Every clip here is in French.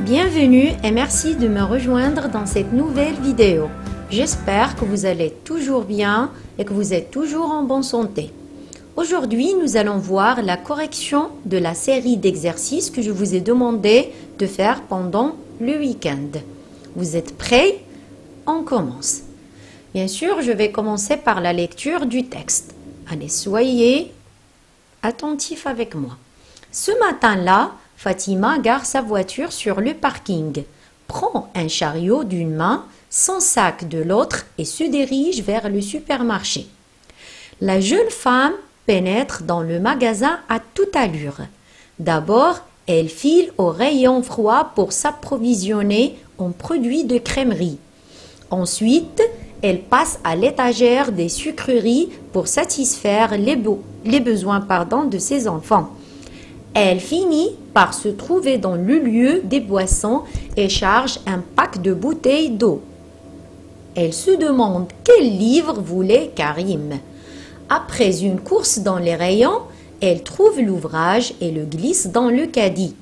Bienvenue et merci de me rejoindre dans cette nouvelle vidéo. J'espère que vous allez toujours bien et que vous êtes toujours en bonne santé. Aujourd'hui, nous allons voir la correction de la série d'exercices que je vous ai demandé de faire pendant le week-end. Vous êtes prêts? On commence. Bien sûr, je vais commencer par la lecture du texte. Allez, soyez attentifs avec moi. Ce matin-là, Fatima gare sa voiture sur le parking, prend un chariot d'une main, son sac de l'autre et se dirige vers le supermarché. La jeune femme pénètre dans le magasin à toute allure. D'abord, elle file au rayon froid pour s'approvisionner en produits de crèmerie. Ensuite, elle passe à l'étagère des sucreries pour satisfaire les besoins de ses enfants. Elle finit par se trouver dans le lieu des boissons et charge un pack de bouteilles d'eau. Elle se demande quel livre voulait Karim. Après une course dans les rayons, elle trouve l'ouvrage et le glisse dans le caddie.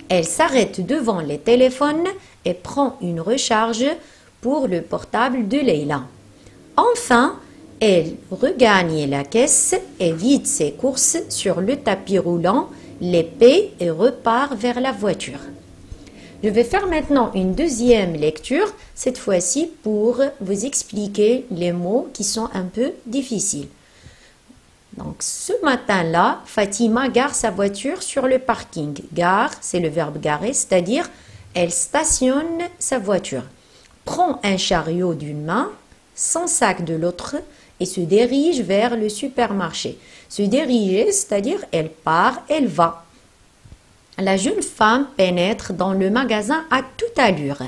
Elle s'arrête devant les téléphones et prend une recharge pour le portable de Leila. Enfin, elle regagne la caisse et vide ses courses sur le tapis roulant, les paie et repart vers la voiture. Je vais faire maintenant une deuxième lecture, cette fois-ci pour vous expliquer les mots qui sont un peu difficiles. Donc, ce matin-là, Fatima gare sa voiture sur le parking. Gare, c'est le verbe garer, c'est-à-dire elle stationne sa voiture. Prend un chariot d'une main, son sac de l'autre et se dirige vers le supermarché. Se diriger, c'est-à-dire elle part, elle va. La jeune femme pénètre dans le magasin à toute allure.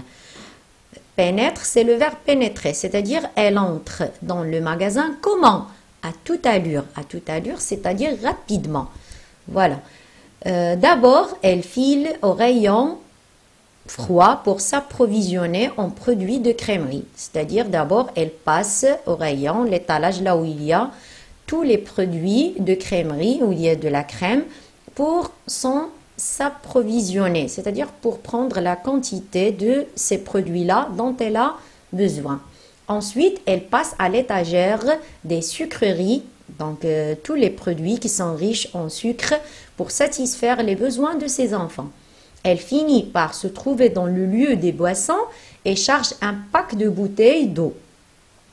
Pénètre, c'est le verbe pénétrer, c'est-à-dire elle entre dans le magasin comment? À toute allure. À toute allure, c'est-à-dire rapidement. Voilà. D'abord, elle file au rayon froid pour s'approvisionner en produits de crèmerie. C'est-à-dire d'abord, elle passe au rayon, l'étalage là où il y a tous les produits de crèmerie, où il y a de la crème, pour s'approvisionner, c'est-à-dire pour prendre la quantité de ces produits-là dont elle a besoin. Ensuite, elle passe à l'étagère des sucreries, donc tous les produits qui sont riches en sucre pour satisfaire les besoins de ses enfants. Elle finit par se trouver dans le lieu des boissons et charge un pack de bouteilles d'eau.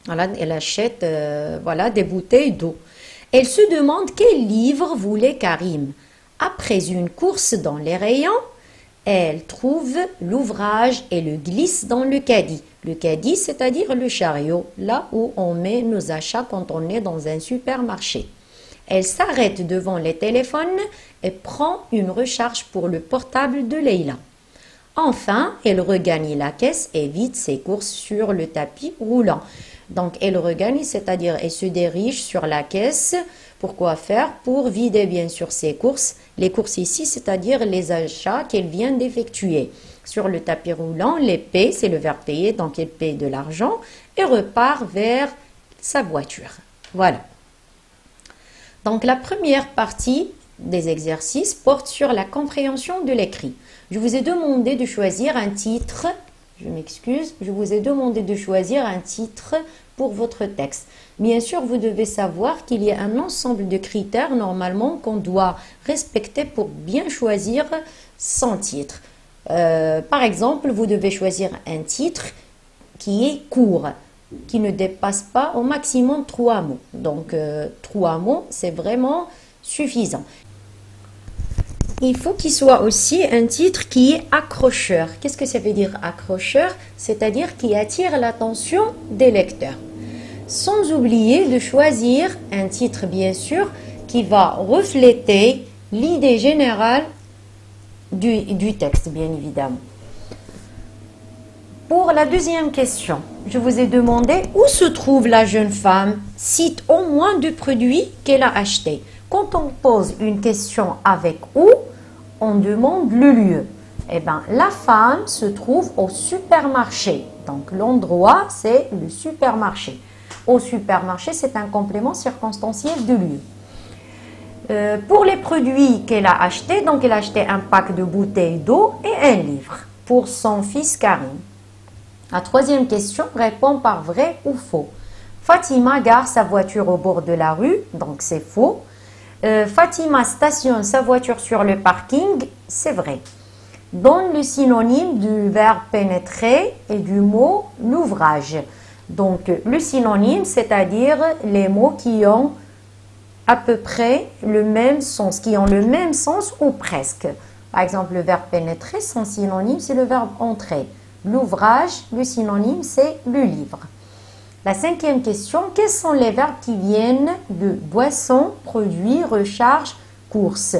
Voilà, elle achète des bouteilles d'eau. Elle se demande quel livre voulait Karim. Après une course dans les rayons, elle trouve l'ouvrage et le glisse dans le caddie. Le caddie, c'est-à-dire le chariot, là où on met nos achats quand on est dans un supermarché. Elle s'arrête devant les téléphones et prend une recharge pour le portable de Leila. Enfin, elle regagne la caisse et vide ses courses sur le tapis roulant. Donc, elle regagne, c'est-à-dire elle se dirige sur la caisse. Pourquoi faire? Pour vider bien sûr ses courses. Les courses ici, c'est-à-dire les achats qu'elle vient d'effectuer. Sur le tapis roulant, les paie, c'est le verbe payer, donc elle paie de l'argent et repart vers sa voiture. Voilà. Donc, la première partie des exercices porte sur la compréhension de l'écrit. Je vous ai demandé de choisir un titre. Je m'excuse, je vous ai demandé de choisir un titre pour votre texte. Bien sûr, vous devez savoir qu'il y a un ensemble de critères normalement qu'on doit respecter pour bien choisir son titre. Par exemple, vous devez choisir un titre qui est court, qui ne dépasse pas au maximum 3 mots. Donc, 3 mots, c'est vraiment suffisant. Il faut qu'il soit aussi un titre qui est accrocheur. Qu'est-ce que ça veut dire accrocheur? C'est-à-dire qui attire l'attention des lecteurs. Sans oublier de choisir un titre, bien sûr, qui va refléter l'idée générale du texte, bien évidemment. Pour la deuxième question, je vous ai demandé où se trouve la jeune femme. Cite au moins 2 produits qu'elle a achetés. Quand on pose une question avec où, on demande le lieu. Eh bien, la femme se trouve au supermarché. Donc, l'endroit, c'est le supermarché. Au supermarché, c'est un complément circonstanciel de lieu. Pour les produits qu'elle a achetés, donc elle a acheté un pack de bouteilles d'eau et un livre. pour son fils Karim. La troisième question répond par vrai ou faux. Fatima gare sa voiture au bord de la rue, donc c'est faux. Fatima stationne sa voiture sur le parking, c'est vrai. Donne le synonyme du verbe pénétrer et du mot l'ouvrage. Donc le synonyme, c'est-à-dire les mots qui ont à peu près le même sens, qui ont le même sens ou presque. Par exemple, le verbe pénétrer, son synonyme, c'est le verbe entrer. L'ouvrage, le synonyme, c'est le livre. La cinquième question, quels sont les verbes qui viennent de boisson, produit, recharge, course?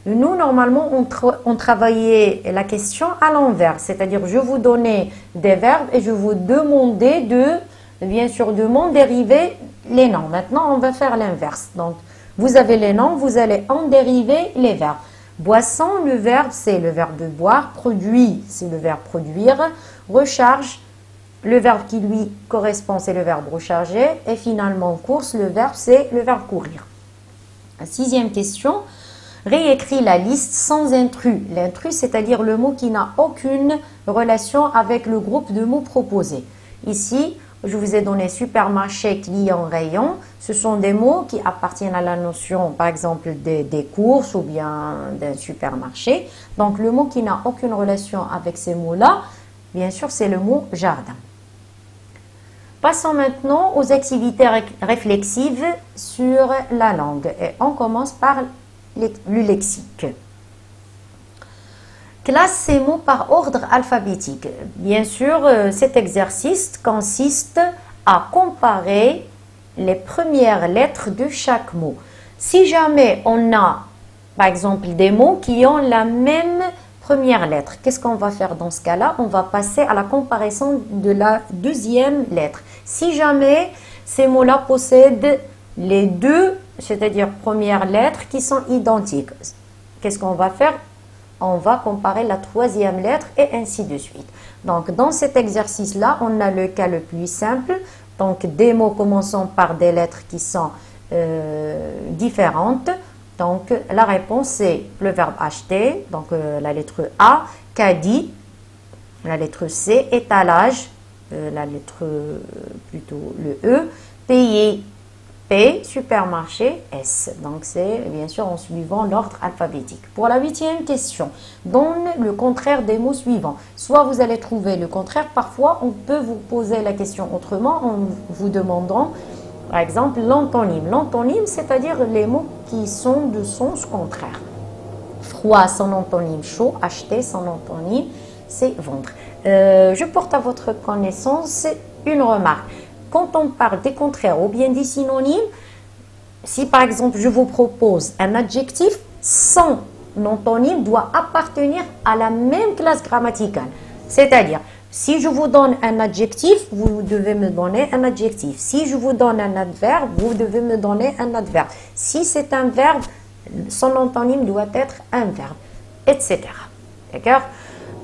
Nous, normalement, on travaillait la question à l'envers, c'est-à-dire je vous donnais des verbes et je vous demandais bien sûr, de m'en dériver les noms. Maintenant, on va faire l'inverse. Donc, vous avez les noms, vous allez en dériver les verbes. Boisson, le verbe, c'est le verbe de boire. Produit, c'est le verbe produire. Recharge, le verbe qui lui correspond, c'est le verbe recharger. Et finalement, course, le verbe, c'est le verbe courir. La sixième question, réécris la liste sans intrus. L'intrus, c'est-à-dire le mot qui n'a aucune relation avec le groupe de mots proposés. Ici, je vous ai donné supermarché, client, rayon. Ce sont des mots qui appartiennent à la notion, par exemple, des courses ou bien d'un supermarché. Donc, le mot qui n'a aucune relation avec ces mots-là, bien sûr, c'est le mot jardin. Passons maintenant aux activités réflexives sur la langue. Et on commence par le lexique. Classe ces mots par ordre alphabétique. Bien sûr, cet exercice consiste à comparer les premières lettres de chaque mot. Si jamais on a, par exemple, des mots qui ont la même première lettre, qu'est-ce qu'on va faire dans ce cas-là? On va passer à la comparaison de la deuxième lettre. Si jamais ces mots-là possèdent les deux, c'est-à-dire premières lettres qui sont identiques, qu'est-ce qu'on va faire? On va comparer la troisième lettre et ainsi de suite. Donc, dans cet exercice-là, on a le cas le plus simple. Donc, des mots commençant par des lettres qui sont différentes. Donc, la réponse, c'est le verbe acheter, donc la lettre A, caddie, la lettre C, étalage, la lettre plutôt le E, payer, P, supermarché, S. Donc, c'est bien sûr en suivant l'ordre alphabétique. Pour la huitième question, donne le contraire des mots suivants. Soit vous allez trouver le contraire, parfois on peut vous poser la question autrement en vous demandant, par exemple, l'antonyme. L'antonyme, c'est-à-dire les mots qui sont de sens contraire. Froid, son antonyme chaud. Acheter, son antonyme, c'est vendre. Je porte à votre connaissance une remarque. Quand on parle des contraires ou bien des synonymes, si par exemple je vous propose un adjectif, son antonyme doit appartenir à la même classe grammaticale. C'est-à-dire, si je vous donne un adjectif, vous devez me donner un adjectif. Si je vous donne un adverbe, vous devez me donner un adverbe. Si c'est un verbe, son antonyme doit être un verbe, etc. D'accord?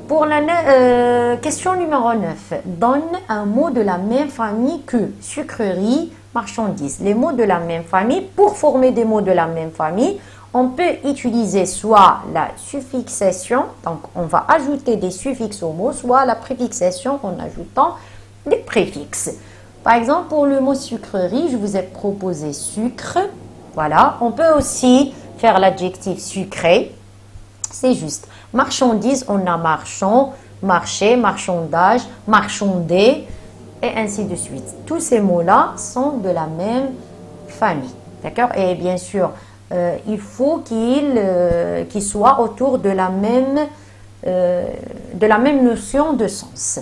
Pour la question numéro 9, donne un mot de la même famille que sucrerie, marchandise. Les mots de la même famille, pour former des mots de la même famille, on peut utiliser soit la suffixation, donc on va ajouter des suffixes aux mots, soit la préfixation en ajoutant des préfixes. Par exemple, pour le mot sucrerie, je vous ai proposé sucre. Voilà, on peut aussi faire l'adjectif sucré. C'est juste. Marchandise, on a marchand, marché, marchandage, marchander, et ainsi de suite. Tous ces mots-là sont de la même famille. D'accord? Et bien sûr, il faut qu'ils soient autour de la même notion de sens.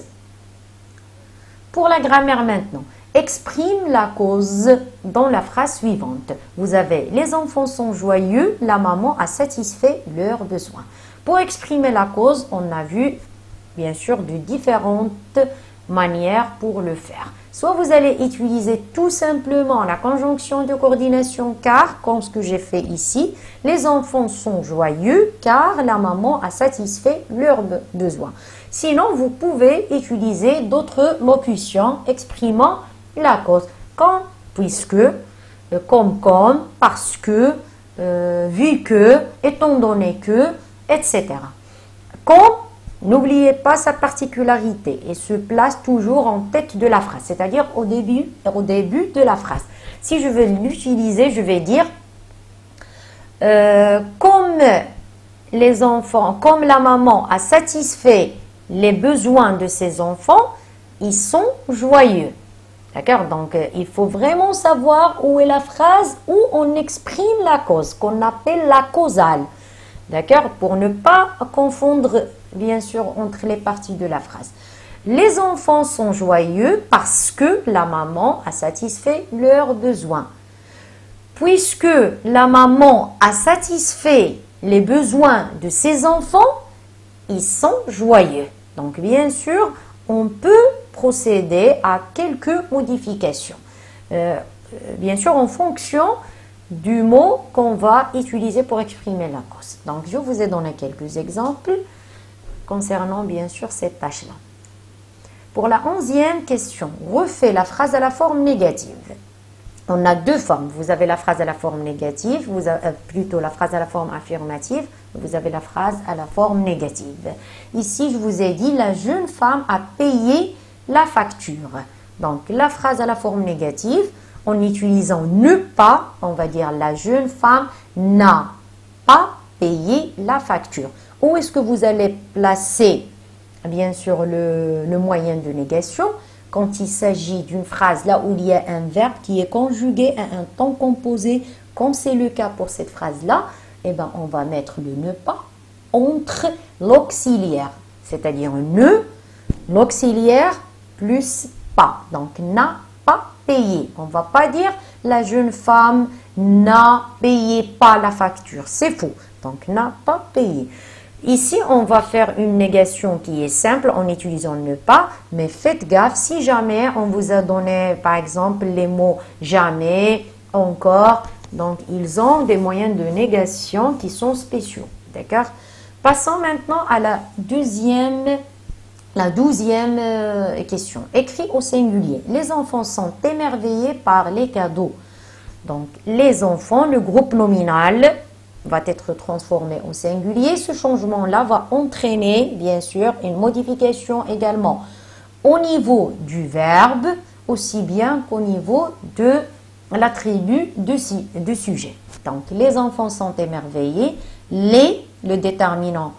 Pour la grammaire maintenant, exprime la cause dans la phrase suivante. Vous avez « Les enfants sont joyeux, la maman a satisfait leurs besoins ». Pour exprimer la cause, on a vu bien sûr de différentes manières pour le faire. Soit vous allez utiliser tout simplement la conjonction de coordination car, comme ce que j'ai fait ici, les enfants sont joyeux car la maman a satisfait leurs besoins. Sinon, vous pouvez utiliser d'autres locutions exprimant la cause, comme, puisque, comme, parce que, vu que, étant donné que, etc. Comme, N'oubliez pas sa particularité et se place toujours en tête de la phrase, c'est-à-dire au début de la phrase. Si je veux l'utiliser, je vais dire comme les enfants, comme la maman a satisfait les besoins de ses enfants, ils sont joyeux. D'accord? Donc, il faut vraiment savoir où est la phrase où on exprime la cause, qu'on appelle la causale. D'accord? Pour ne pas confondre, bien sûr, entre les parties de la phrase. Les enfants sont joyeux parce que la maman a satisfait leurs besoins. Puisque la maman a satisfait les besoins de ses enfants, ils sont joyeux. Donc, bien sûr, on peut procéder à quelques modifications. Bien sûr, en fonction du mot qu'on va utiliser pour exprimer la cause. Donc, je vous ai donné quelques exemples concernant, bien sûr, cette tâche-là. Pour la 11e question, refais la phrase à la forme négative. On a deux formes. Vous avez la phrase à la forme négative, plutôt la phrase à la forme affirmative, vous avez la phrase à la forme négative. Ici, je vous ai dit, la jeune femme a payé la facture. Donc, la phrase à la forme négative, en utilisant ne pas, on va dire la jeune femme n'a pas payé la facture. Où est-ce que vous allez placer, bien sûr, le moyen de négation? Quand il s'agit d'une phrase là où il y a un verbe qui est conjugué à un temps composé, comme c'est le cas pour cette phrase-là, eh ben, on va mettre le ne pas entre l'auxiliaire, c'est-à-dire ne, l'auxiliaire plus pas. Donc, n'a pas payé. On ne va pas dire la jeune femme n'a payé pas la facture. C'est faux. Donc, n'a pas payé. Ici, on va faire une négation qui est simple en utilisant ne pas, mais faites gaffe si jamais on vous a donné, par exemple, les mots jamais, encore. Donc, ils ont des moyens de négation qui sont spéciaux. D'accord? Passons maintenant à la 12e question. Écrit au singulier. Les enfants sont émerveillés par les cadeaux. Donc, les enfants, le groupe nominal va être transformé au singulier. Ce changement-là va entraîner, bien sûr, une modification également au niveau du verbe, aussi bien qu'au niveau de l'attribut de sujet. Donc, les enfants sont émerveillés. Le déterminant,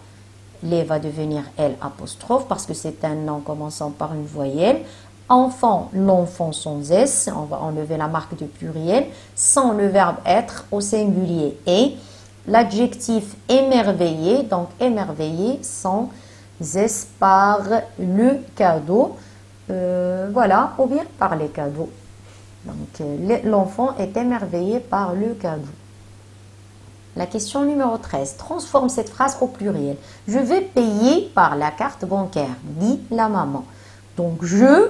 les va devenir L apostrophe parce que c'est un nom commençant par une voyelle. Enfant, l'enfant sans S, on va enlever la marque de pluriel, sans le verbe être au singulier et l'adjectif émerveillé, donc émerveillé sans S par le cadeau, voilà, ou bien par les cadeaux. Donc l'enfant est émerveillé par le cadeau. La question numéro 13. Transforme cette phrase au pluriel. Je vais payer par la carte bancaire, dit la maman. Donc, je,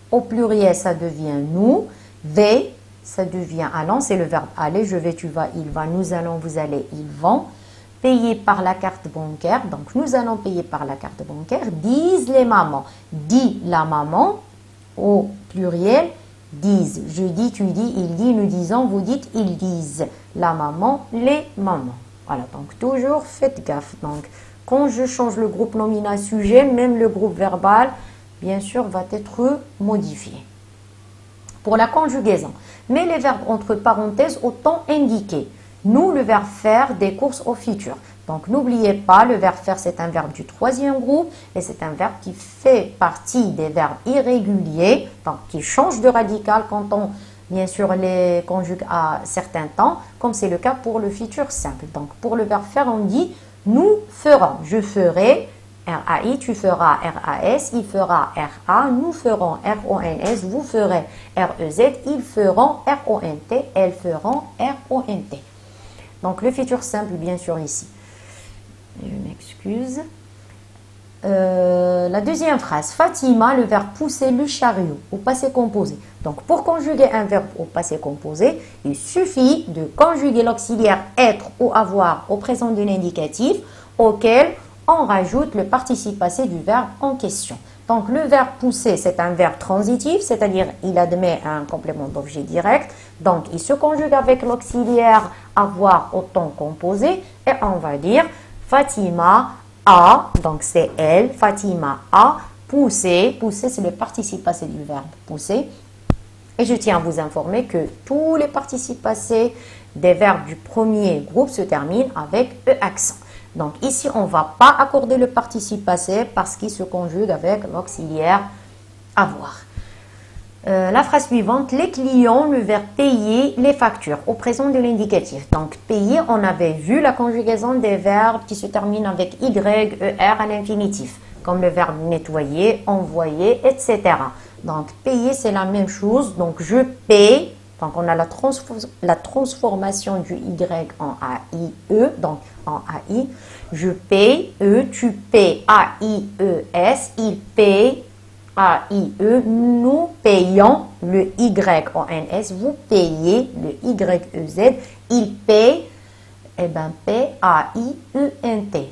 au pluriel, ça devient nous. Vais, ça devient allons, c'est le verbe aller. Je vais, tu vas, il va, nous allons, vous allez, ils vont. Payer par la carte bancaire. Donc, nous allons payer par la carte bancaire, disent les mamans. Dit la maman, au pluriel, disent. Je dis, tu dis, il dit, nous disons, vous dites, ils disent. La maman, les mamans. Voilà, donc toujours faites gaffe. Donc, quand je change le groupe nominal sujet, même le groupe verbal, bien sûr, va être modifié. Pour la conjugaison, mets les verbes entre parenthèses au temps indiqué. Nous, le verbe faire des courses au futur. Donc, n'oubliez pas, le verbe faire, c'est un verbe du troisième groupe et c'est un verbe qui fait partie des verbes irréguliers, donc qui change de radical quand on, bien sûr, les conjugue à certains temps, comme c'est le cas pour le futur simple. Donc, pour le verbe faire, on dit nous ferons, je ferai, R-A-I, tu feras, R-A-S, il fera, R-A, nous ferons, R-O-N-S, vous ferez, R-E-Z, ils feront, R-O-N-T, elles feront, R-O-N-T. Donc, le futur simple, bien sûr, ici. Je m'excuse. La deuxième phrase, Fatima, le verbe pousser le chariot au passé composé. Donc, pour conjuguer un verbe au passé composé, il suffit de conjuguer l'auxiliaire être ou avoir au présent de l'indicatif auquel on rajoute le participe passé du verbe en question. Donc, le verbe pousser, c'est un verbe transitif, c'est-à-dire il admet un complément d'objet direct. Donc, il se conjugue avec l'auxiliaire avoir au temps composé et on va dire Fatima a, donc c'est elle, Fatima a poussé. Pousser, c'est le participe passé du verbe pousser. Et je tiens à vous informer que tous les participes passés des verbes du premier groupe se terminent avec E accent. Donc ici, on ne va pas accorder le participe passé parce qu'il se conjugue avec l'auxiliaire avoir. La phrase suivante, les clients, le verbe payer les factures au présent de l'indicatif. Donc payer, on avait vu la conjugaison des verbes qui se terminent avec Y, ER à l'infinitif, comme le verbe nettoyer, envoyer, etc. Donc payer, c'est la même chose. Donc je paye, donc on a la transformation du Y en AIE, donc en AI. Je paye, E, tu payes, AIES, il paye, AIE, nous payons, le YONS, vous payez, le YEZ, il paye, eh bien, paye, AIENT.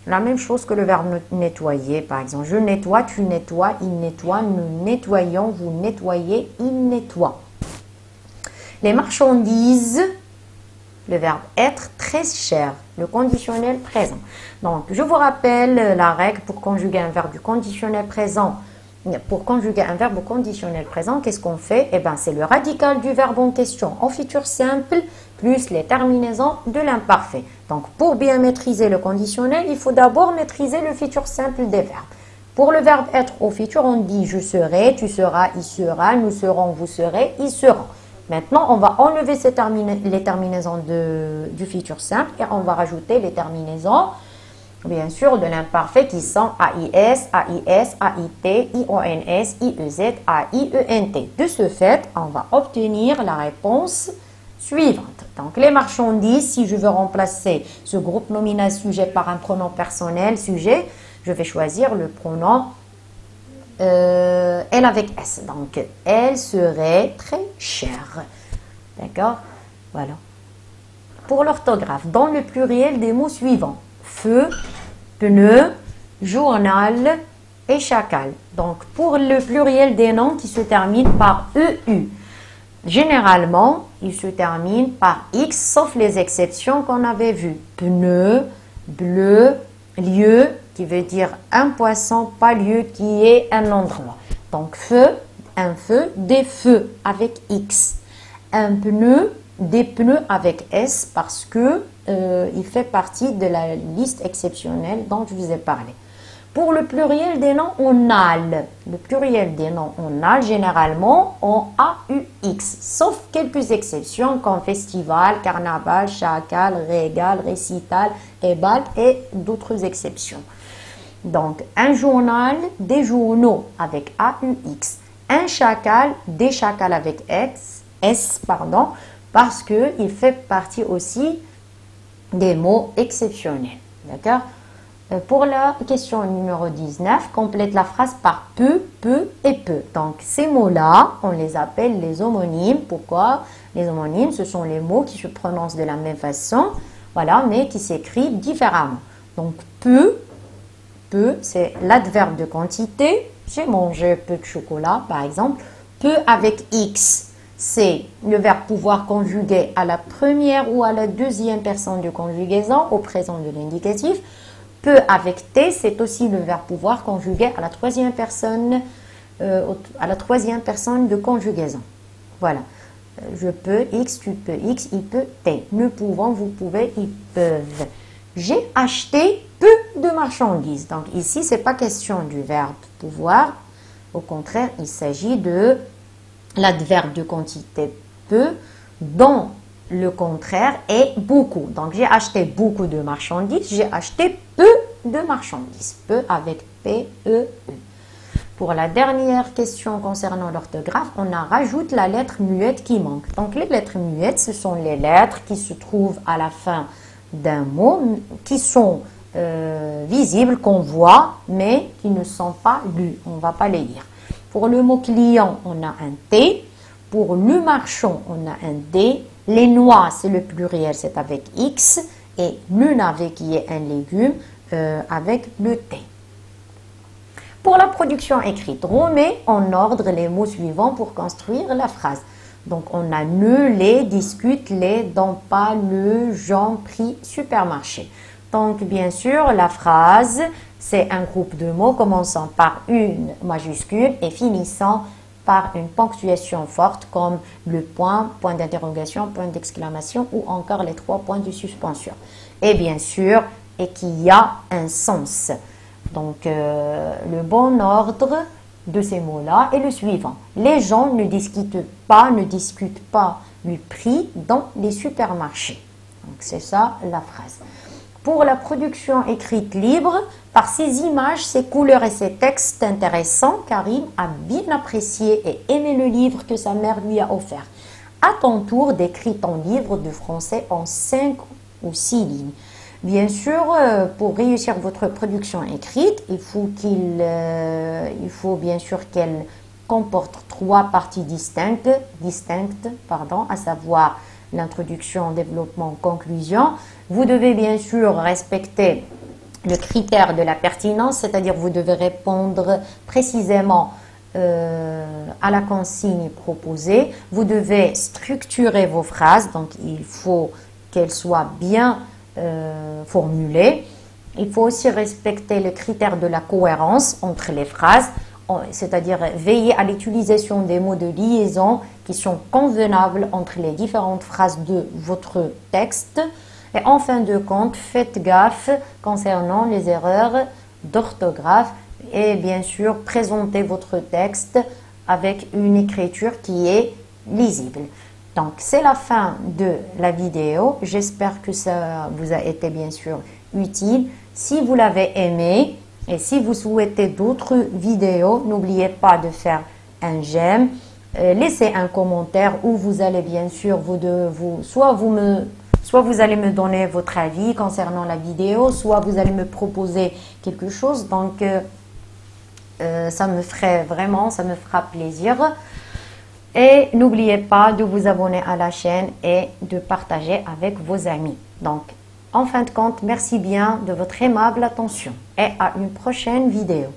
La même chose que le verbe nettoyer, par exemple. Je nettoie, tu nettoies, il nettoie, nous nettoyons, vous nettoyez, il nettoie. Les marchandises, le verbe être, très cher, le conditionnel présent. Donc, je vous rappelle la règle pour conjuguer un verbe du conditionnel présent. Pour conjuguer un verbe au conditionnel présent, qu'est-ce qu'on fait? Eh bien, c'est le radical du verbe en question en futur simple plus les terminaisons de l'imparfait. Donc, pour bien maîtriser le conditionnel, il faut d'abord maîtriser le futur simple des verbes. Pour le verbe être au futur, on dit je serai, tu seras, il sera, nous serons, vous serez, ils seront. Maintenant, on va enlever les terminaisons du futur simple et on va rajouter les terminaisons bien sûr de l'imparfait qui sont AIS, AIS, AIT, IONS, IEZ, AIENT. De ce fait, on va obtenir la réponse suivante. Donc, les marchandises, si je veux remplacer ce groupe nominal sujet par un pronom personnel sujet, je vais choisir le pronom elle avec S. Donc, elle serait très chère. D'accord? Voilà. Pour l'orthographe, dans le pluriel des mots suivants. Feu, pneu, journal et chacal. Donc, pour le pluriel des noms qui se terminent par EU, généralement, ils se terminent par X, sauf les exceptions qu'on avait vues. Pneu, bleu, lieu, qui veut dire un poisson, pas lieu, qui est un endroit. Donc, feu, un feu, des feux avec X. Un pneu, des pneus avec S parce que il fait partie de la liste exceptionnelle dont je vous ai parlé. Pour le pluriel des noms en AL, le pluriel des noms en AL généralement en AUX, sauf quelques exceptions comme festival, carnaval, chacal, régal, récital, ébal et d'autres exceptions. Donc un journal, des journaux avec AUX, un chacal, des chacals avec S, parce qu'il fait partie aussi des mots exceptionnels. D'accord? Pour la question numéro 19, complète la phrase par peu, peu et peu. Donc, ces mots-là, on les appelle les homonymes. Pourquoi? Les homonymes, ce sont les mots qui se prononcent de la même façon, voilà, mais qui s'écrivent différemment. Donc, peu, c'est l'adverbe de quantité. J'ai mangé peu de chocolat, par exemple. Peu avec X. C'est le verbe pouvoir conjugué à la première ou à la deuxième personne de conjugaison au présent de l'indicatif. Peu avec T, c'est aussi le verbe pouvoir conjugué à la troisième personne de conjugaison. Voilà. Je peux, X, tu peux, X, il peut, T. Nous pouvons, vous pouvez, ils peuvent. J'ai acheté peu de marchandises. Donc ici, ce n'est pas question du verbe pouvoir. Au contraire, il s'agit de l'adverbe de quantité peu, dont le contraire est beaucoup. Donc, j'ai acheté beaucoup de marchandises. J'ai acheté peu de marchandises. Peu avec P-E-E. Pour la dernière question concernant l'orthographe, on rajoute la lettre muette qui manque. Donc, les lettres muettes, ce sont les lettres qui se trouvent à la fin d'un mot, qui sont visibles, qu'on voit, mais qui ne sont pas lues. On ne va pas les lire. Pour le mot client, on a un T. Pour le marchand, on a un D. Les noix, c'est le pluriel, c'est avec X. Et le navet, qui est un légume, avec le T. Pour la production écrite, remets en ordre les mots suivants pour construire la phrase. Donc, on a ne, les, discute, les, dans, pas, le, j'en, pris, supermarché. Donc, bien sûr, la phrase, c'est un groupe de mots commençant par une majuscule et finissant par une ponctuation forte comme le point, point d'interrogation, point d'exclamation ou encore les 3 points de suspension. Et bien sûr, et qu'il y a un sens. Donc, le bon ordre de ces mots-là est le suivant. Les gens ne discutent pas le prix dans les supermarchés. Donc, c'est ça la phrase. Pour la production écrite libre, par ses images, ses couleurs et ses textes intéressants, Karim a bien apprécié et aimé le livre que sa mère lui a offert. À ton tour, décris ton livre de français en 5 ou 6 lignes. Bien sûr, pour réussir votre production écrite, il faut bien sûr qu'elle comporte 3 parties distinctes, à savoir l'introduction, développement, conclusion. Vous devez bien sûr respecter le critère de la pertinence, c'est-à-dire vous devez répondre précisément à la consigne proposée. Vous devez structurer vos phrases, donc il faut qu'elles soient bien formulées. Il faut aussi respecter le critère de la cohérence entre les phrases, c'est-à-dire veiller à l'utilisation des mots de liaison qui sont convenables entre les différentes phrases de votre texte. Et en fin de compte, faites gaffe concernant les erreurs d'orthographe et bien sûr, présentez votre texte avec une écriture qui est lisible. Donc, c'est la fin de la vidéo. J'espère que ça vous a été bien sûr utile. Si vous l'avez aimé et si vous souhaitez d'autres vidéos, n'oubliez pas de faire un j'aime. Laissez un commentaire où vous allez bien sûr, soit vous allez me donner votre avis concernant la vidéo, soit vous allez me proposer quelque chose. Donc, ça me fera plaisir. Et n'oubliez pas de vous abonner à la chaîne et de partager avec vos amis. Donc, en fin de compte, merci bien de votre aimable attention et à une prochaine vidéo.